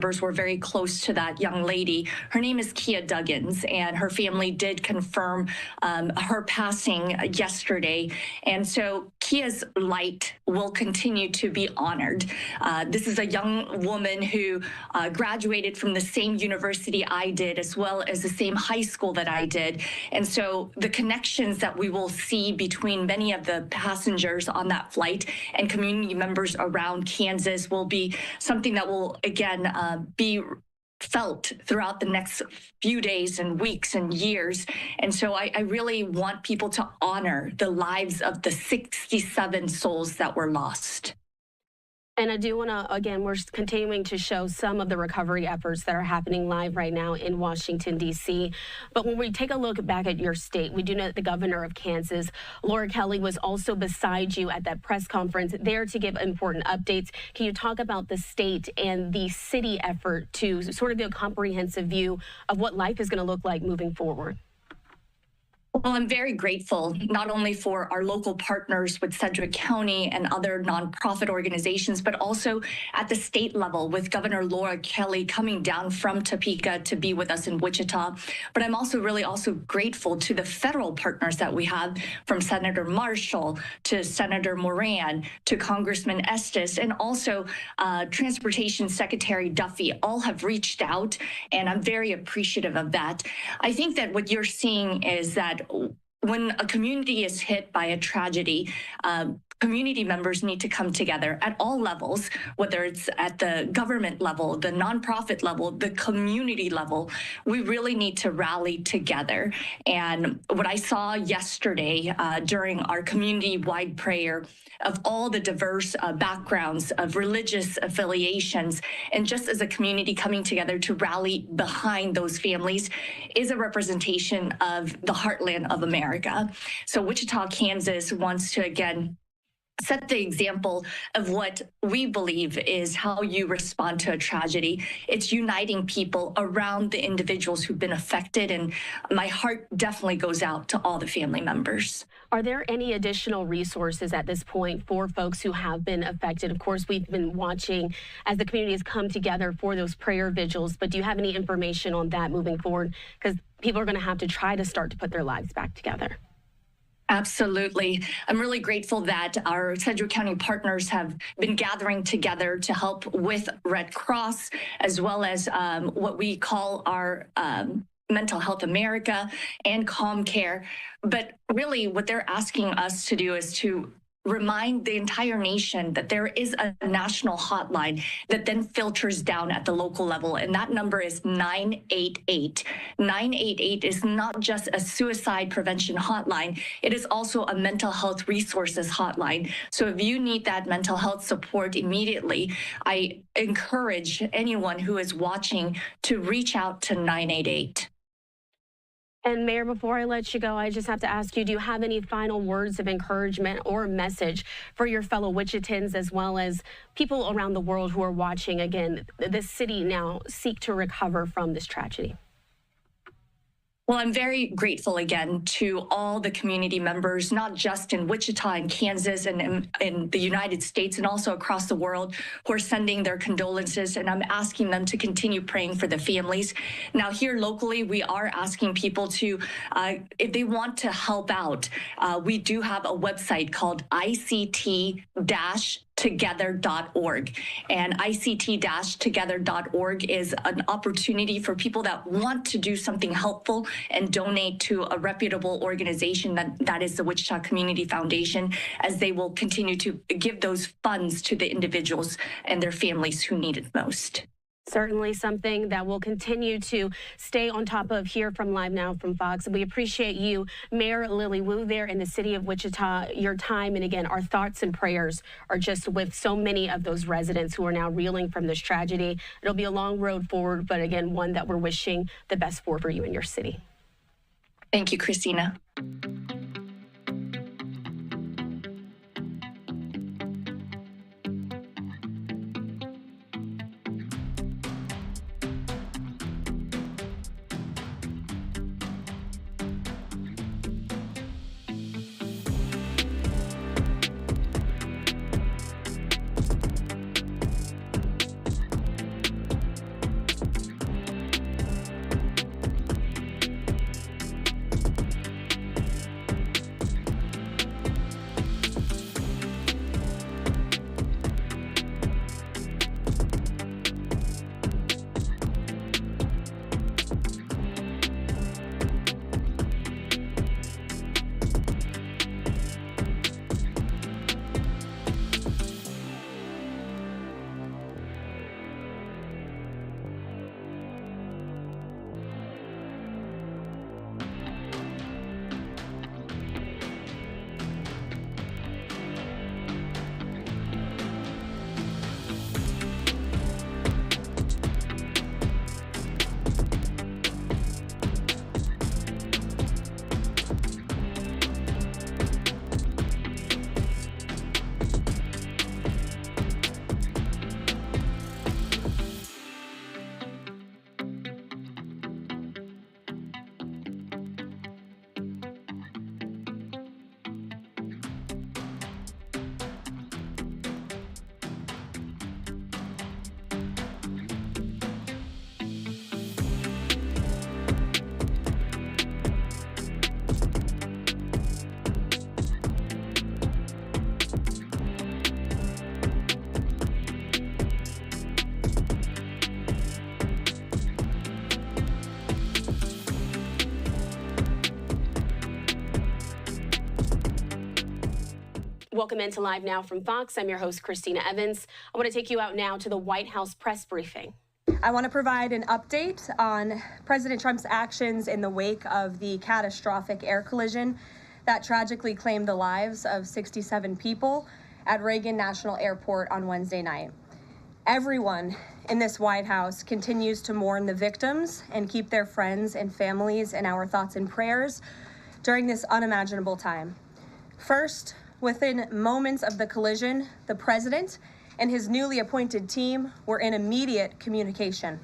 were very close to that young lady. Her name is Kia Duggins, and her family did confirm her passing yesterday. And so Kia's light will continue to be honored. This is a young woman who graduated from the same university I did, as well as the same high school that I did. And so the connections that we will see between many of the passengers on that flight and community members around Kansas will be something that will, again, be felt throughout the next few days and weeks and years. And so I really want people to honor the lives of the 67 souls that were lost. And I do want to, again, we're continuing to show some of the recovery efforts that are happening live right now in Washington, D.C. But when we take a look back at your state, we do know that the governor of Kansas, Laura Kelly, was also beside you at that press conference there to give important updates. Can you talk about the state and the city effort to sort of get a comprehensive view of what life is going to look like moving forward? Well, I'm very grateful not only for our local partners with Sedgwick County and other nonprofit organizations, but also at the state level with Governor Laura Kelly coming down from Topeka to be with us in Wichita. But I'm also really grateful to the federal partners that we have, from Senator Marshall to Senator Moran to Congressman Estes, and also Transportation Secretary Duffy. All have reached out, and I'm very appreciative of that. I think that what you're seeing is that when a community is hit by a tragedy, community members need to come together at all levels, whether it's at the government level, the nonprofit level, the community level. We really need to rally together. And what I saw yesterday during our community-wide prayer of all the diverse backgrounds of religious affiliations, and just as a community coming together to rally behind those families, is a representation of the heartland of America. So Wichita, Kansas wants to, again, set the example of what we believe is how you respond to a tragedy. It's uniting people around the individuals who've been affected, and my heart definitely goes out to all the family members. Are there any additional resources at this point for folks who have been affected? Of course, we've been watching as the community has come together for those prayer vigils, but do you have any information on that moving forward? Because people are going to have to try to start to put their lives back together. Absolutely. I'm really grateful that our Sedgwick County partners have been gathering together to help with Red Cross, as well as what we call our Mental Health America and Calm Care. But really what they're asking us to do is to remind the entire nation that there is a national hotline that then filters down at the local level, and that number is 988. 988 is not just a suicide prevention hotline, it is also a mental health resources hotline. So if you need that mental health support immediately, I encourage anyone who is watching to reach out to 988. And Mayor, before I let you go, I just have to ask you, do you have any final words of encouragement or message for your fellow Wichitans, as well as people around the world who are watching, again, this city now seek to recover from this tragedy? Well, I'm very grateful again to all the community members, not just in Wichita and Kansas and in the United States, and also across the world, who are sending their condolences. And I'm asking them to continue praying for the families. Now, here locally, we are asking people to, if they want to help out, we do have a website called ICT-together.org. And ICT-together.org is an opportunity for people that want to do something helpful and donate to a reputable organization that is the Wichita Community Foundation, as they will continue to give those funds to the individuals and their families who need it most. Certainly something that we'll continue to stay on top of here from Live Now from Fox. And we appreciate you, Mayor Lily Wu, there in the city of Wichita, your time. And again, our thoughts and prayers are just with so many of those residents who are now reeling from this tragedy. It'll be a long road forward, but again, one that we're wishing the best for you and your city. Thank you, Christina. Welcome into Live Now from Fox. I'm your host, Christina Evans. I want to take you out now to the White House press briefing. I want to provide an update on President Trump's actions in the wake of the catastrophic air collision that tragically claimed the lives of 67 people at Reagan National Airport on Wednesday night. Everyone in this White House continues to mourn the victims and keep their friends and families in our thoughts and prayers during this unimaginable time. First, within moments of the collision, the president and his newly appointed team were in immediate communication.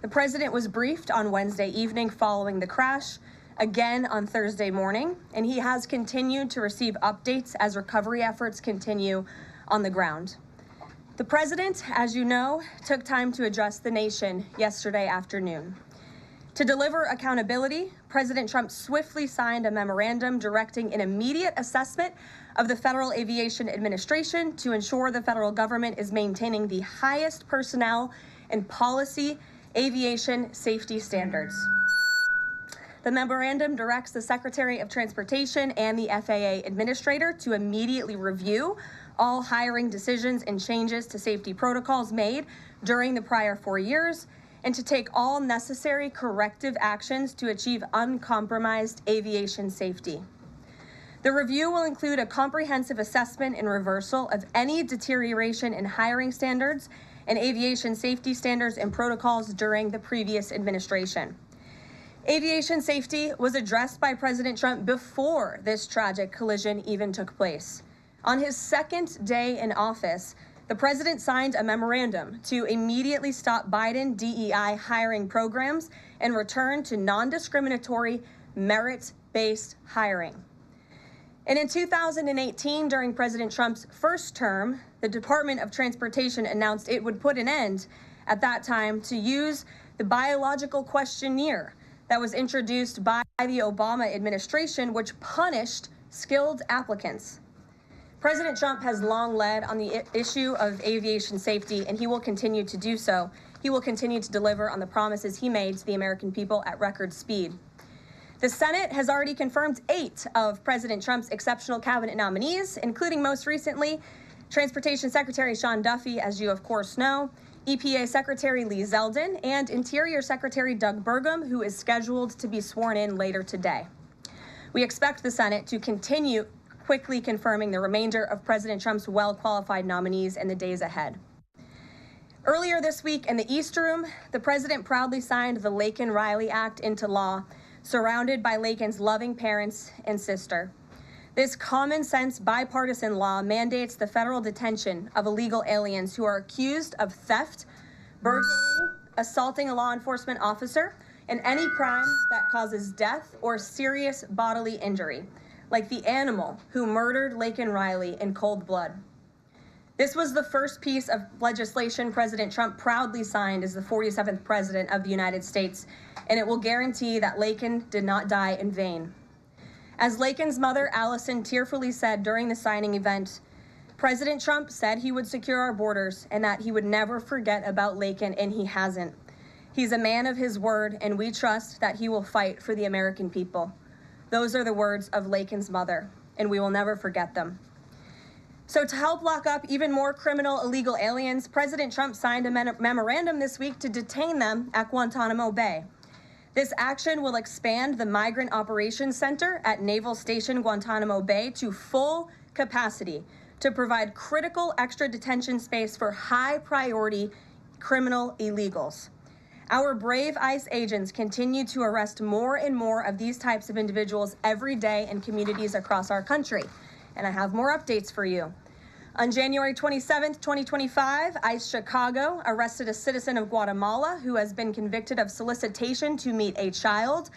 The president was briefed on Wednesday evening following the crash, again on Thursday morning, and he has continued to receive updates as recovery efforts continue on the ground. The president, as you know, took time to address the nation yesterday afternoon. To deliver accountability, President Trump swiftly signed a memorandum directing an immediate assessment of the Federal Aviation Administration to ensure the federal government is maintaining the highest personnel and policy aviation safety standards. The memorandum directs the Secretary of Transportation and the FAA Administrator to immediately review all hiring decisions and changes to safety protocols made during the prior 4 years, and to take all necessary corrective actions to achieve uncompromised aviation safety. The review will include a comprehensive assessment and reversal of any deterioration in hiring standards and aviation safety standards and protocols during the previous administration. Aviation safety was addressed by President Trump before this tragic collision even took place. On his second day in office, the president signed a memorandum to immediately stop Biden DEI hiring programs and return to non-discriminatory, merit-based hiring. And in 2018, during President Trump's first term, the Department of Transportation announced it would put an end at that time to use the biological questionnaire that was introduced by the Obama administration, which punished skilled applicants. President Trump has long led on the issue of aviation safety, and he will continue to do so. He will continue to deliver on the promises he made to the American people at record speed. The Senate has already confirmed 8 of President Trump's exceptional cabinet nominees, including most recently Transportation Secretary Sean Duffy, as you of course know, EPA Secretary Lee Zeldin, and Interior Secretary Doug Burgum, who is scheduled to be sworn in later today. We expect the Senate to continue quickly confirming the remainder of President Trump's well-qualified nominees in the days ahead. Earlier this week in the East Room, the president proudly signed the Laken-Riley Act into law, surrounded by Laken's loving parents and sister. This common-sense bipartisan law mandates the federal detention of illegal aliens who are accused of theft, burglary, assaulting a law enforcement officer, and any crime that causes death or serious bodily injury, like the animal who murdered Laken-Riley in cold blood. This was the first piece of legislation President Trump proudly signed as the 47th president of the United States, and it will guarantee that Laken did not die in vain. As Laken's mother, Allison, tearfully said during the signing event, President Trump said he would secure our borders and that he would never forget about Laken, and he hasn't. He's a man of his word, and we trust that he will fight for the American people. Those are the words of Laken's mother, and we will never forget them. So to help lock up even more criminal illegal aliens, President Trump signed a memorandum this week to detain them at Guantanamo Bay. This action will expand the Migrant Operations Center at Naval Station Guantanamo Bay to full capacity to provide critical extra detention space for high-priority criminal illegals. Our brave ICE agents continue to arrest more and more of these types of individuals every day in communities across our country. And I have more updates for you. On January 27th, 2025, ICE Chicago arrested a citizen of Guatemala who has been convicted of solicitation to meet a child